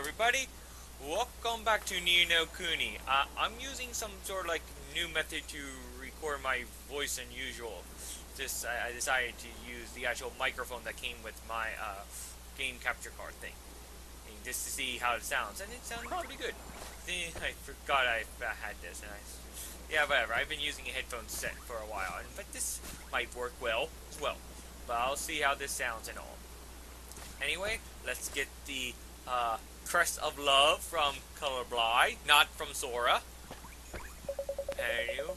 everybody, welcome back to No Kuni. I'm using some sort of like new method to record my voice than usual. I decided to use the actual microphone that came with my game capture card thing, and just to see how it sounds, and it sounded pretty good. I forgot I had this, and yeah, whatever. I've been using a headphone set for a while, but this might work well as well. But I'll see how this sounds and all. Anyway, let's get the Crest of Love from Colorblind, not from Sora. And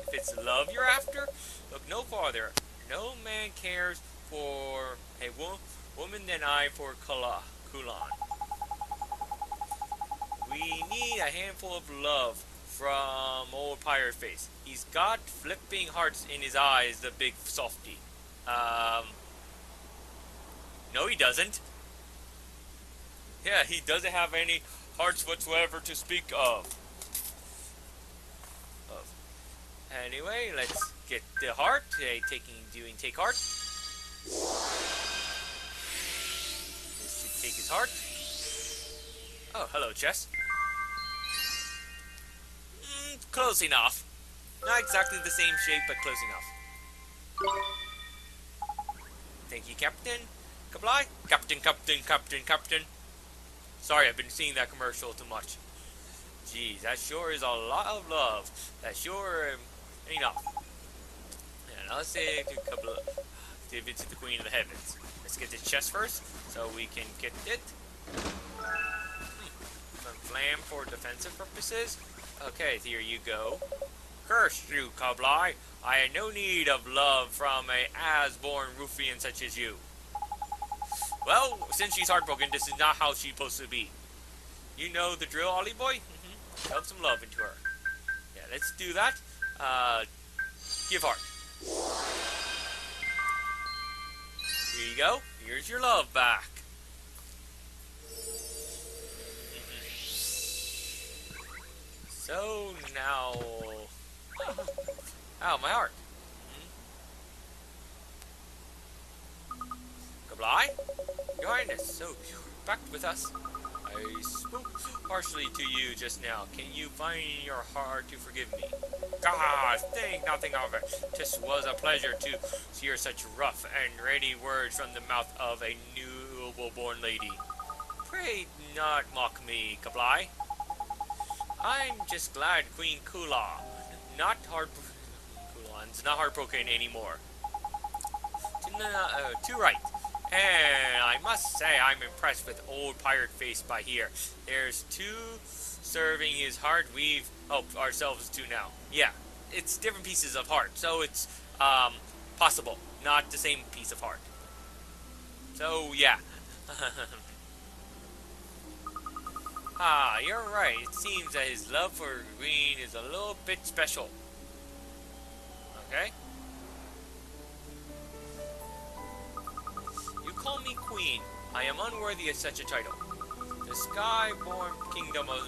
if it's love you're after, look no farther. No man cares for a woman than I for Khulan. We need a handful of love from old Pirate Face. He's got flipping hearts in his eyes, the big softy. No, he doesn't. Yeah, he doesn't have any hearts whatsoever to speak of. Anyway, let's get the heart. Doing take heart. This should take his heart. Oh, hello, chess. Close enough. Not exactly the same shape, but close enough. Thank you, Captain. Goodbye. Captain. Sorry, I've been seeing that commercial too much. Jeez, that sure is a lot of love. That sure enough. And I'll say a couple of give it to the Queen of the Heavens. Let's get the chest first, so we can get it. Some flam for defensive purposes. Okay, here you go. Curse you, Cobbly. I had no need of love from a as-born ruffian such as you. Well, since she's heartbroken, this is not how she's supposed to be. You know the drill, Ollie boy? Shove some love into her. Yeah, let's do that. Give heart. Here you go. Here's your love back. So now... Oh, my heart. Goodbye? Your Highness, so you're back with us. I spoke harshly to you just now. Can you find in your heart to forgive me? God, think nothing of it. 'Tis was a pleasure to hear such rough and ready words from the mouth of a noble-born lady. Pray not mock me, Kabli. I'm just glad Queen Khulan's not heartbroken anymore. Too right. And I must say I'm impressed with old Pirate Face by here. There's two serving his heart. We've helped ourselves to now. Yeah, it's different pieces of heart, so it's possible, not the same piece of heart. So yeah. You're right. It seems that his love for Green is a little bit special. Okay? Call me Queen. I am unworthy of such a title. The sky-born kingdom of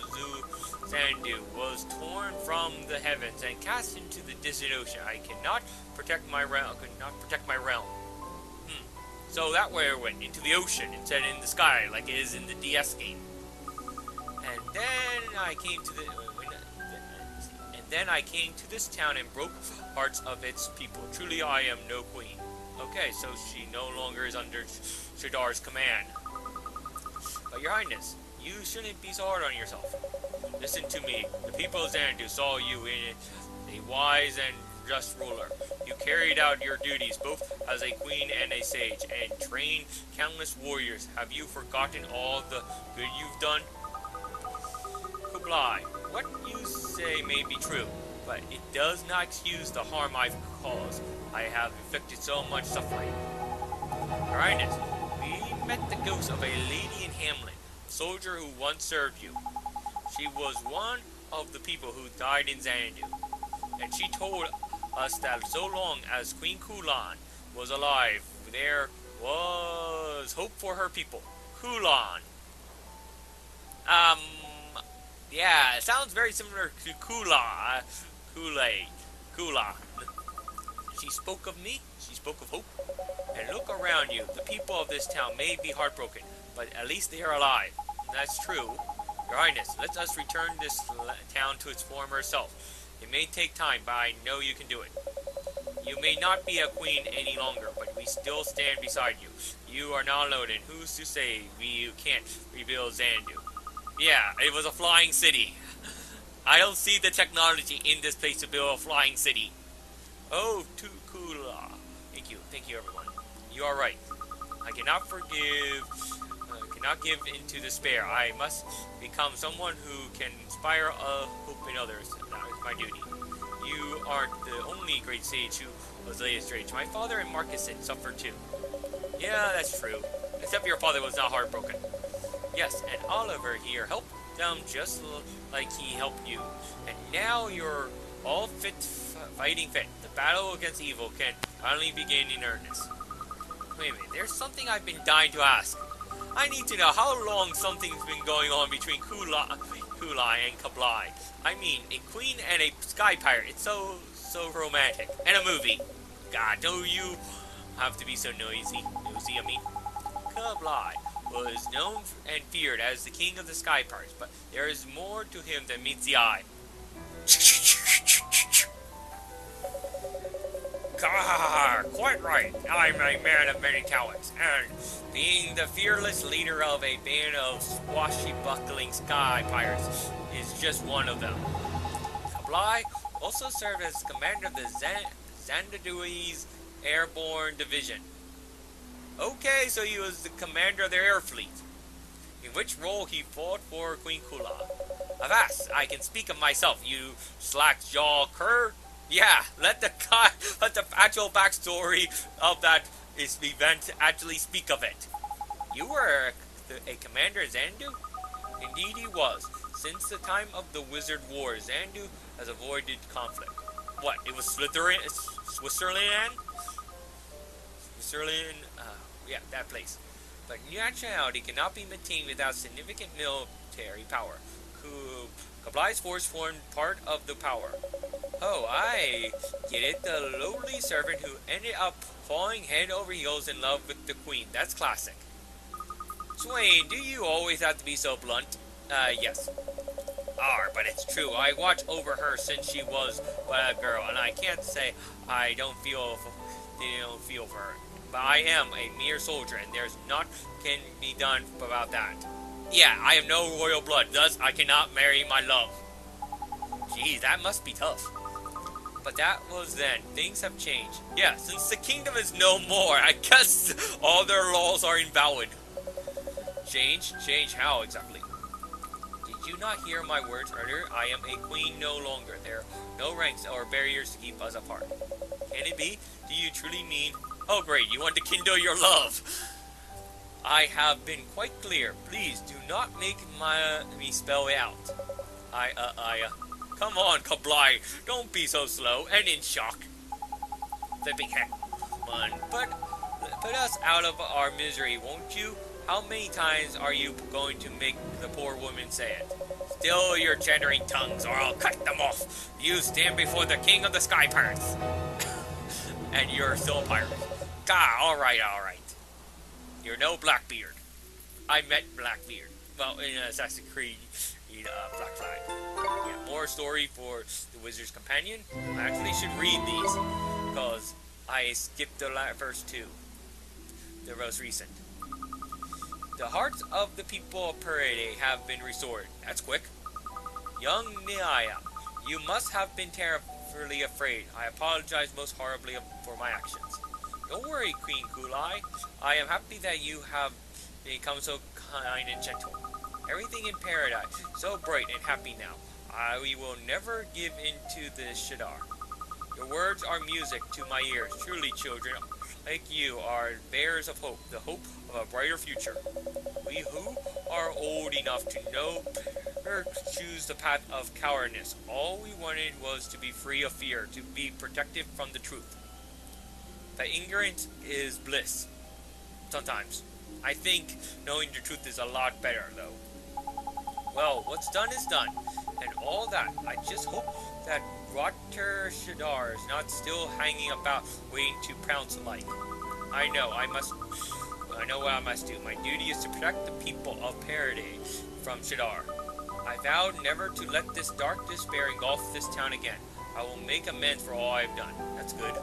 Zandu was torn from the heavens and cast into the distant ocean. I cannot protect my realm. So that way it went into the ocean instead of in the sky, like it is in the DS game. And then I came to this town and broke hearts of its people. Truly, I am no queen. Okay, so she no longer is under Shadar's command. But Your Highness, you shouldn't be so hard on yourself. Listen to me. The people of Xanadu saw you in a wise and just ruler. You carried out your duties both as a queen and a sage, and trained countless warriors. Have you forgotten all the good you've done? Kublai, what you say may be true, but it does not excuse the harm I've caused. I have inflicted so much suffering. Your Highness, we met the ghost of a lady in Hamlet, a soldier who once served you. She was one of the people who died in Xanadu, and she told us that so long as Queen Khulan was alive, there was hope for her people. Khulan. Yeah, it sounds very similar to Khulan. She spoke of me, she spoke of hope. And look around you, the people of this town may be heartbroken, but at least they are alive. That's true. Your Highness, let us return this town to its former self. It may take time, but I know you can do it. You may not be a queen any longer, but we still stand beside you. You are not alone, and who's to say you can't rebuild Xandu? Yeah, it was a flying city. I don't see the technology in this place to build a flying city. Oh, too cool. Thank you everyone. You are right. I cannot give in to despair. I must become someone who can inspire hope in others. That is my duty. You aren't the only great sage who was laid in strange. My father and Marcus suffered too. Yeah, that's true. Except your father was not heartbroken. Yes, and Oliver here helped them just like he helped you. And now you're all fighting fit. The battle against evil can finally begin in earnest. Wait a minute, there's something I've been dying to ask. I need to know how long something's been going on between Khulan and Kablai. I mean, a queen and a sky pirate. It's so romantic. And a movie. God, don't you have to be so nosy, I mean. Kablai was known and feared as the king of the sky pirates, but there is more to him than meets the eye. Quite right. I'm a man of many talents, and being the fearless leader of a band of swashbuckling sky pirates is just one of them. Kablai also served as commander of the Xandu's airborne division. Okay, so he was the commander of their air fleet, in which role he fought for Queen Khulan. Avast, I can speak of myself, you slack-jaw cur. Yeah, let the actual backstory of that event actually speak of it. You were a commander of Xandu? Indeed he was. Since the time of the Wizard War, Xandu has avoided conflict. What, it was Switzerland? Yeah, that place. But nationality cannot be maintained without significant military power. Kablai's force formed part of the power. Oh, I get it. The lowly servant who ended up falling head over heels in love with the queen. That's classic. Swain, do you always have to be so blunt? Yes. But it's true. I watched over her since she was a girl, and I can't say I don't feel for her. But I am a mere soldier, and there's not can be done about that. Yeah, I have no royal blood, thus I cannot marry my love. Geez, that must be tough. But that was then. Things have changed. Yeah, since the kingdom is no more, I guess all their laws are invalid. Change? Change how exactly? Did you not hear my words earlier? I am a queen no longer. There are no ranks or barriers to keep us apart. Can it be? Do you truly mean... Oh great, you want to kindle your love. I have been quite clear. Please do not make me spell it out. Come on, Kablai. Don't be so slow and in shock. Flipping heck. Put us out of our misery, won't you? How many times are you going to make the poor woman say it? Still your chattering tongues, or I'll cut them off. You stand before the king of the sky pirates. And you're still a pirate. God, alright. You're no Blackbeard. I met Blackbeard. Well, in Assassin's Creed, Black Flag. Yeah, more story for the Wizard's Companion. I actually should read these, because I skipped the first two. The most recent. The hearts of the people of Parade have been restored. That's quick. Young Niaya, you must have been terribly afraid. I apologize most horribly for my actions. Don't worry, Queen Khulan. I am happy that you have become so kind and gentle. Everything in paradise, so bright and happy now. We will never give in to the Shadar. Your words are music to my ears. Truly, children like you are bearers of hope, the hope of a brighter future. We who are old enough to know or choose the path of cowardice. All we wanted was to be free of fear, to be protected from the truth. The ignorance is bliss. Sometimes. I think knowing the truth is a lot better, though. Well, what's done is done. And all that, I just hope that Rotter Shadar is not still hanging about waiting to pounce alike. I know, I must I know what I must do. My duty is to protect the people of Paradise from Shadar. I vowed never to let this dark despair engulf this town again. I will make amends for all I have done. That's good.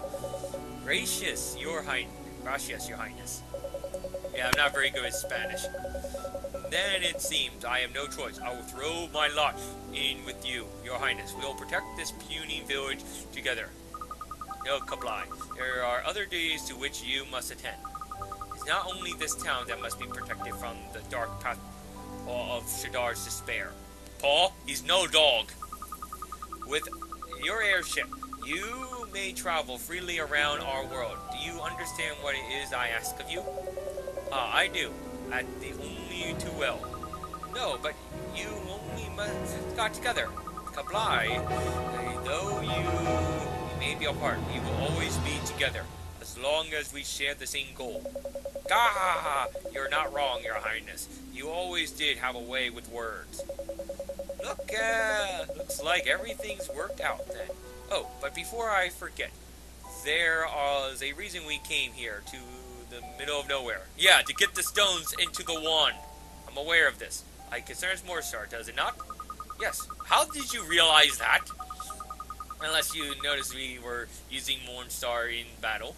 Gracious, Your Highness. Yeah, I'm not very good at Spanish. Then it seems I have no choice. I will throw my lot in with you, Your Highness. We will protect this puny village together. No Kabli. There are other duties to which you must attend. It's not only this town that must be protected from the dark path of Shadar's despair. Paul, he's no dog. With your airship, you may travel freely around our world. Do you understand what it is I ask of you? I do. At the only too well. No, but you only must got together. Kabli, though you may be apart, we will always be together, as long as we share the same goal. Gah! You're not wrong, Your Highness. You always did have a way with words. Looks like everything's worked out then. Oh, but before I forget, there is a reason we came here to the middle of nowhere. Yeah, to get the stones into the wand. I'm aware of this. It concerns Morningstar, does it not? Yes. How did you realize that? Unless you noticed we were using Morningstar in battle.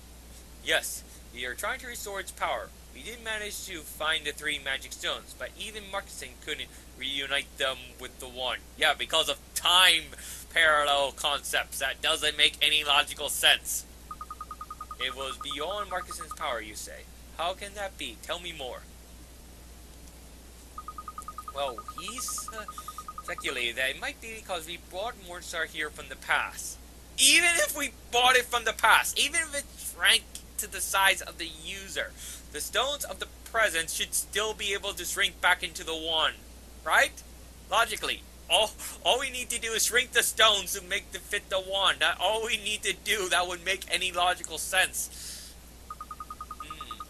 Yes, we are trying to restore its power. We did manage to find the 3 magic stones, but even Marcusson couldn't reunite them with the wand. Yeah, because of time parallel concepts. That doesn't make any logical sense. It was beyond Marcusson's power, you say. How can that be? Tell me more. Well, he's speculated that it might be because we brought Morningstar here from the past. Even if we bought it from the past, even if it shrank to the size of the user, the stones of the present should still be able to shrink back into the wand, right? Logically. All we need to do is shrink the stones to make them fit the wand. That's all we need to do that would make any logical sense.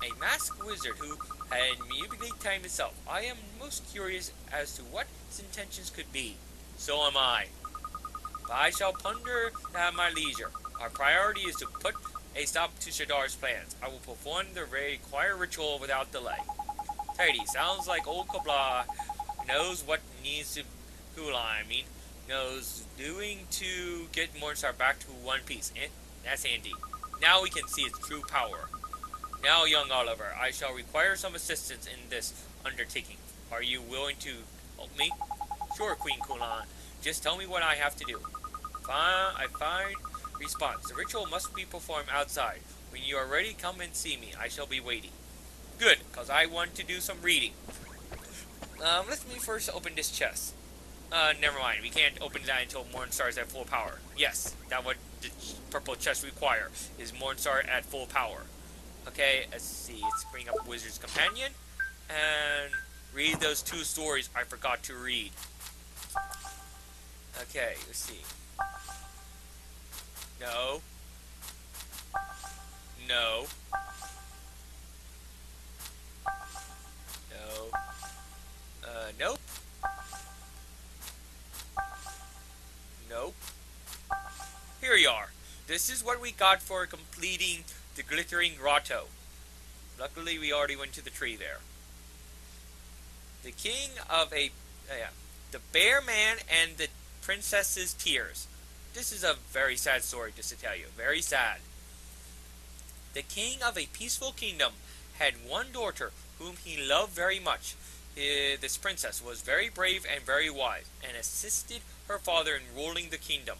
A masked wizard who had manipulated time itself. I am most curious as to what his intentions could be. So am I. But I shall ponder at my leisure. Our priority is to put a stop to Shadar's plans. I will perform the required ritual without delay. Tidy. Sounds like old Kabla knows what needs to Khulan, knows doing to get Morningstar back to one piece. That's handy. Now we can see its true power. Now, young Oliver, I shall require some assistance in this undertaking. Are you willing to help me? Sure, Queen Khulan. Just tell me what I have to do. Fine response. The ritual must be performed outside. When you are ready, come and see me. I shall be waiting. Good, because I want to do some reading. Let me first open this chest. Never mind. We can't open that until Morningstar is at full power. Yes, that's what the purple chest require, is Morningstar at full power. Okay, let's see. Let's bring up Wizard's Companion and read those 2 stories I forgot to read. Okay, let's see. No. No. No. Nope. Nope. Here you are. This is what we got for completing the Glittering Grotto. Luckily, we already went to the tree there. The king of the Bear Man and the Princess's Tears. This is a very sad story, just to tell you. Very sad. The king of a peaceful kingdom had one daughter whom he loved very much. This princess was very brave and very wise, and assisted her father in ruling the kingdom.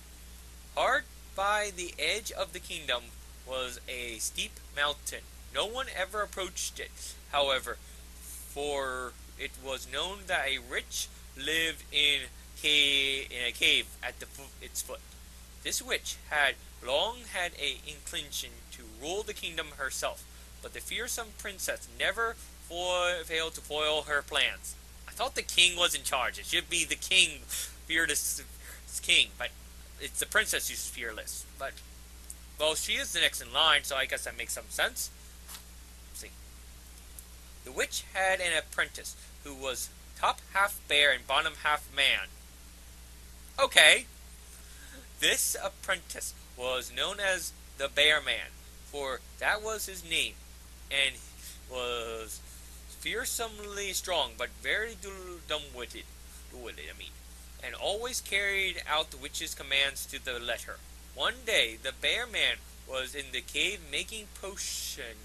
Hard by the edge of the kingdom was a steep mountain. No one ever approached it, however, for it was known that a witch lived in a cave at its foot. This witch had long had an inclination to rule the kingdom herself, but the fearsome princess never failed to foil her plans. I thought the king was in charge. It should be the king, fearless king, but it's the princess who's fearless. But, well, she is the next in line, so I guess that makes some sense. Let's see. The witch had an apprentice who was top half bear and bottom half man. Okay. This apprentice was known as the Bear Man, for that was his name, and was fearsomely strong, but very dumb-witted. And always carried out the witch's commands to the letter. One day, the bear man was in the cave making potion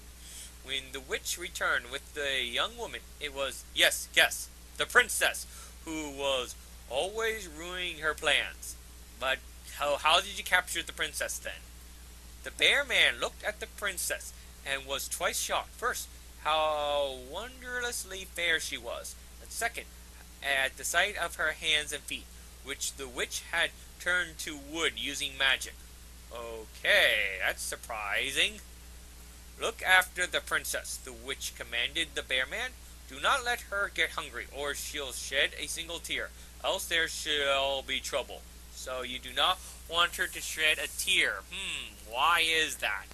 when the witch returned with the young woman. It was, yes, guess, the princess, who was always ruining her plans. But how did you capture the princess then? The bear man looked at the princess and was twice shocked. First, how wondrously fair she was, and second, at the sight of her hands and feet, which the witch had turned to wood using magic. Okay, that's surprising. Look after the princess, the witch commanded the bear man. Do not let her get hungry, or she'll shed a single tear, else there shall be trouble. So you do not want her to shed a tear. Why is that?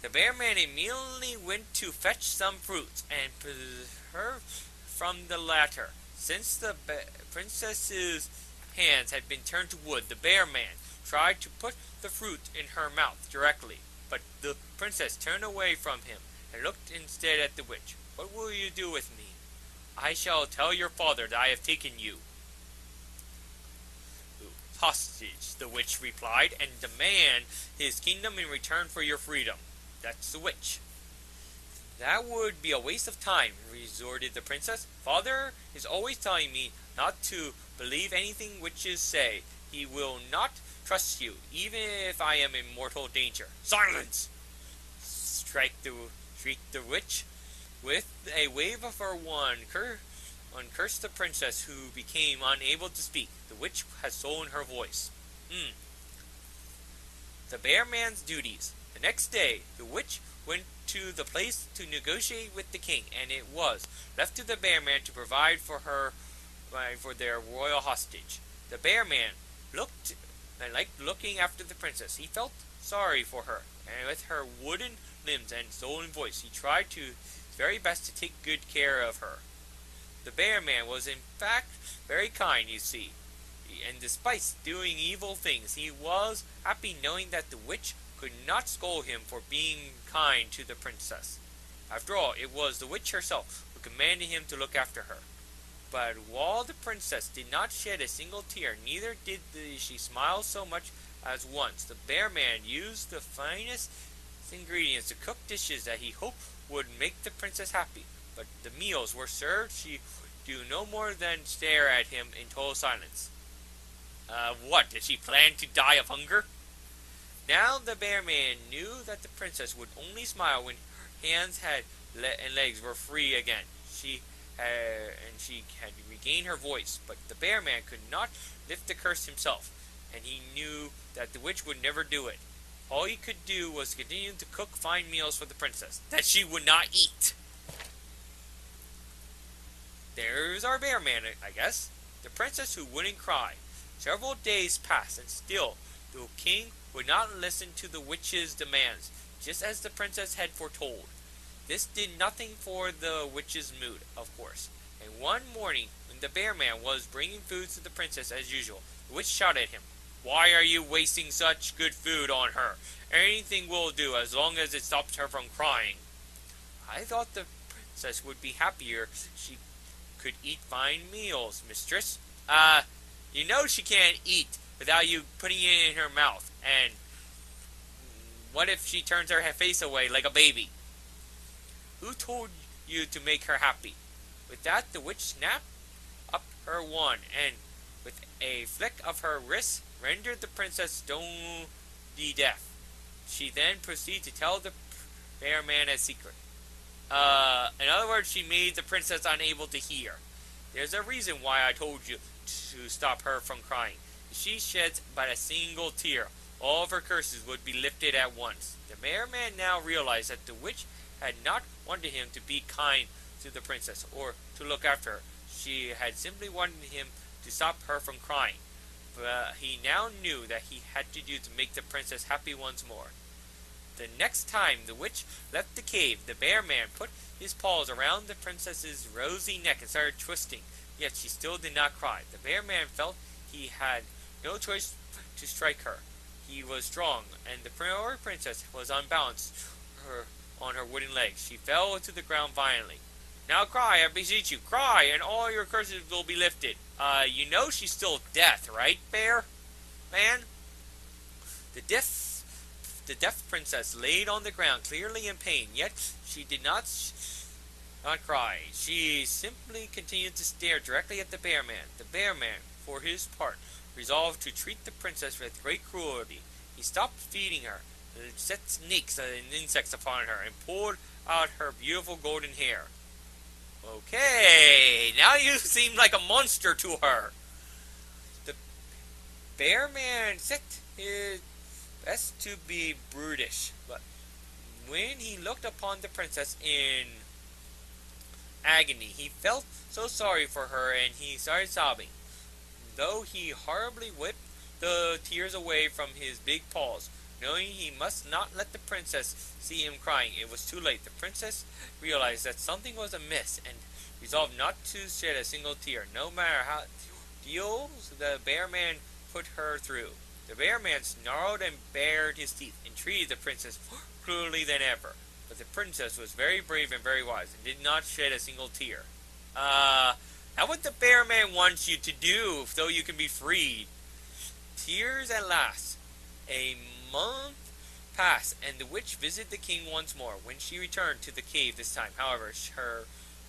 The bear man immediately went to fetch some fruits and preserve from the latter. Since the princess's hands had been turned to wood, the bear man tried to put the fruit in her mouth directly, but the princess turned away from him and looked instead at the witch. What will you do with me? I shall tell your father that I have taken you hostage, the witch replied, and demand his kingdom in return for your freedom. That's the witch. That would be a waste of time, resorted the princess. Father is always telling me not to believe anything witches say. He will not trust you, even if I am in mortal danger. Silence! Shrieked the witch. With a wave of her wand, cursed the princess, who became unable to speak. The witch had stolen her voice. The bear man's duties. The next day, the witch went to the place to negotiate with the king, and it was left to the bear man to provide for their royal hostage. The bear man liked looking after the princess. He felt sorry for her, and with her wooden limbs and stolen voice, he tried his very best to take good care of her. The bear man was in fact very kind, you see, and despite doing evil things, he was happy knowing that the witch could not scold him for being kind to the princess. After all, it was the witch herself who commanded him to look after her. But while the princess did not shed a single tear, neither did she smile so much as once. The bear man used the finest ingredients to cook dishes that he hoped would make the princess happy. But the meals were served, she would do no more than stare at him in total silence. What, did she plan to die of hunger? Now the bear man knew that the princess would only smile when her hands and legs were free again. She had regained her voice, but the bear man could not lift the curse himself, and he knew that the witch would never do it. All he could do was continue to cook fine meals for the princess that she would not eat. There's our bear man, I guess. The princess who wouldn't cry. Several days passed, and still the king would not listen to the witch's demands, just as the princess had foretold. This did nothing for the witch's mood, of course, and one morning, when the bear man was bringing food to the princess as usual, the witch shouted at him, "Why are you wasting such good food on her? Anything will do, as long as it stops her from crying." "I thought the princess would be happier if she could eat fine meals, mistress." You know she can't eat without you putting it in her mouth, and what if she turns her face away like a baby? Who told you to make her happy? With that, the witch snapped up her wand, and with a flick of her wrist, rendered the princess stone deaf. She then proceeded to tell the bear man a secret. In other words, she made the princess unable to hear. There's a reason why I told you to stop her from crying. If she sheds but a single tear, all of her curses would be lifted at once. The bear man now realized that the witch had not wanted him to be kind to the princess or to look after her. She had simply wanted him to stop her from crying. But he now knew that he had to do to make the princess happy once more. The next time the witch left the cave, the bear man put his paws around the princess's rosy neck and started twisting, yet she still did not cry. The bear man felt he had no choice to strike her. He was strong, and the poor princess was unbalanced. Her on her wooden legs. She fell to the ground violently. Now cry, I beseech you, cry, and all your curses will be lifted. You know she's still death, right, Bear? Man? The deaf princess laid on the ground, clearly in pain, yet she did not cry. She simply continued to stare directly at the bear man. The bear man, for his part, resolved to treat the princess with great cruelty. He stopped feeding her, set snakes and insects upon her, and pulled out her beautiful golden hair. Okay, now you seem like a monster to her. The bear man set his best to be brutish, but when he looked upon the princess in agony, he felt so sorry for her, and he started sobbing, though he horribly whipped the tears away from his big paws. Knowing he must not let the princess see him crying, it was too late. The princess realized that something was amiss and resolved not to shed a single tear, no matter how deals the bear man put her through. The bear man snarled and bared his teeth, and treated the princess more cruelly than ever. But the princess was very brave and very wise, and did not shed a single tear. How what the bear man wants you to do, so you can be freed. Tears at last. A month passed, and the witch visited the king once more. When she returned to the cave this time, however, her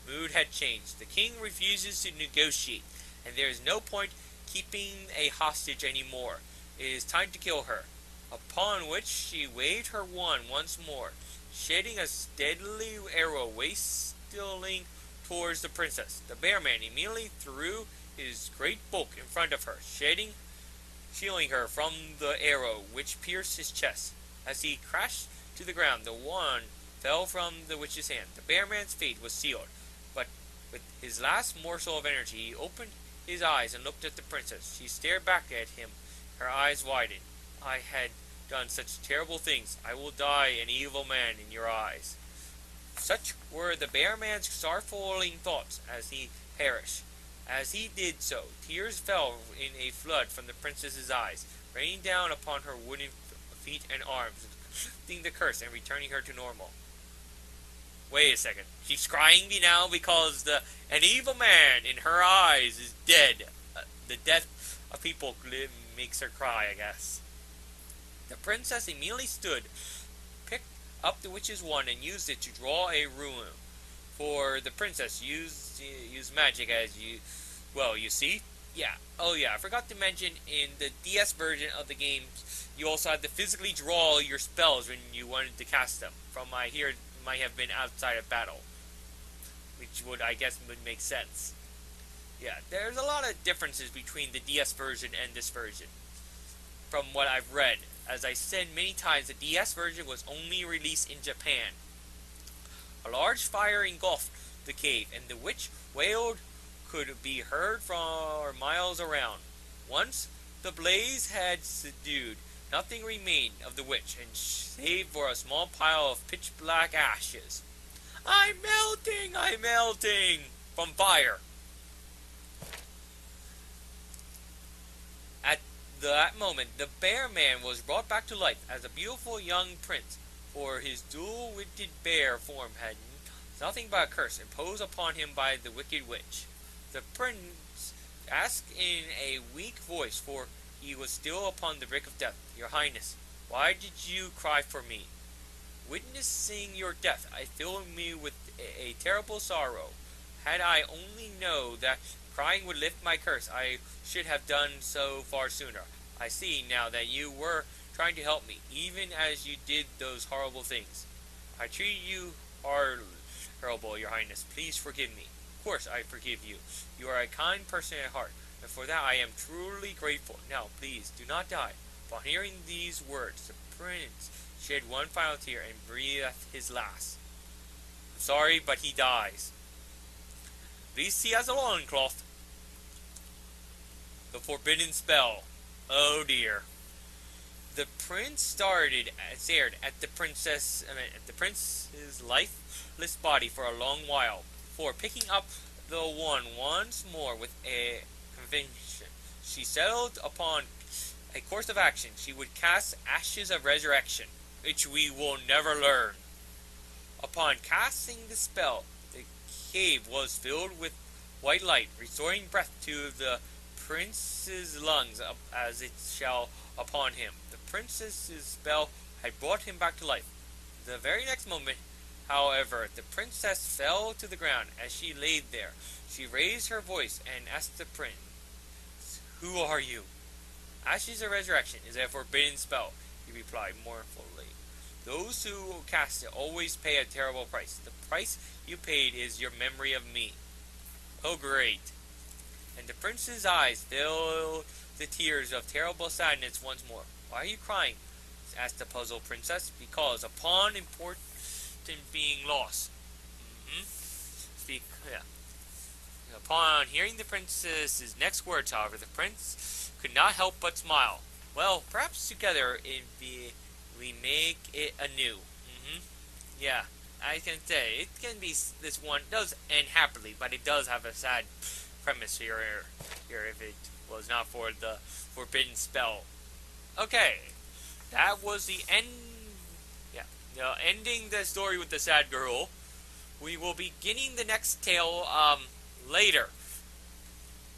mood had changed. The king refuses to negotiate, and there is no point keeping a hostage anymore. It is time to kill her. Upon which she waved her wand once more, shedding a deadly arrow whistling towards the princess. The bear man immediately threw his great bulk in front of her, shielding her from the arrow which pierced his chest. As he crashed to the ground, the wand fell from the witch's hand. The bear man's fate was sealed, but with his last morsel of energy, he opened his eyes and looked at the princess. She stared back at him, her eyes widened. I had done such terrible things. I will die an evil man in your eyes. Such were the bear man's sorrowing thoughts as he perished. As he did so, tears fell in a flood from the princess's eyes, raining down upon her wooden feet and arms, lifting the curse and returning her to normal. Wait a second. She's crying now because an evil man in her eyes is dead. The death of people makes her cry, I guess. The princess immediately stood, picked up the witch's wand, and used it to draw a rune. For the princess used magic as you see? Yeah. Oh yeah, I forgot to mention, in the DS version of the game, you also had to physically draw your spells when you wanted to cast them. From I hear, it might have been outside of battle, which I guess would make sense. Yeah, there's a lot of differences between the DS version and this version, from what I've read. As I said many times, the DS version was only released in Japan. A large fire engulfed the cave, and the witch wailed could be heard for miles around. Once the blaze had subdued, nothing remained of the witch, and save for a small pile of pitch-black ashes. I'm melting from fire. At that moment, the bear man was brought back to life as a beautiful young prince, for his dual-witted bear form had nothing but a curse imposed upon him by the wicked witch. The prince asked in a weak voice, for he was still upon the brink of death, Your Highness, why did you cry for me? Witnessing your death, I filled me with a terrible sorrow. Had I only known that crying would lift my curse, I should have done so far sooner. I see now that you were trying to help me, even as you did those horrible things. I treated you horrible, Your Highness. Please forgive me. Of course I forgive you. You are a kind person at heart, and for that I am truly grateful. Now, please, do not die. Upon hearing these words, the prince shed one final tear and breathed his last. I'm sorry, but he dies. At least he has a loincloth. The forbidden spell. Oh dear. The prince stared at the prince's lifeless body for a long while, before picking up the wand once more with a conviction. She settled upon a course of action. She would cast ashes of resurrection, which we will never learn. Upon casting the spell, the cave was filled with white light, restoring breath to the prince's lungs as it shall upon him. The princess's spell had brought him back to life. The very next moment, however, the princess fell to the ground. As she laid there, she raised her voice and asked the prince, "Who are you?" "Ashes of resurrection is a forbidden spell," he replied mournfully. "Those who cast it always pay a terrible price. The price you paid is your memory of me." "Oh, great." And the prince's eyes filled with tears of terrible sadness once more. "Why are you crying?" asked the puzzled princess. "Because upon important being lost. Speak, yeah. Upon hearing the princess's next words, however, the prince could not help but smile. "Well, perhaps together we make it anew." Yeah, I can say it can be. This one does end happily, but it does have a sad premise here. If it was not for the forbidden spell. Okay, that was the end. Yeah, ending the story with the sad girl. We will be beginning the next tale later.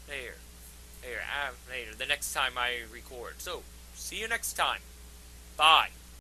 Later, the next time I record. So, see you next time. Bye.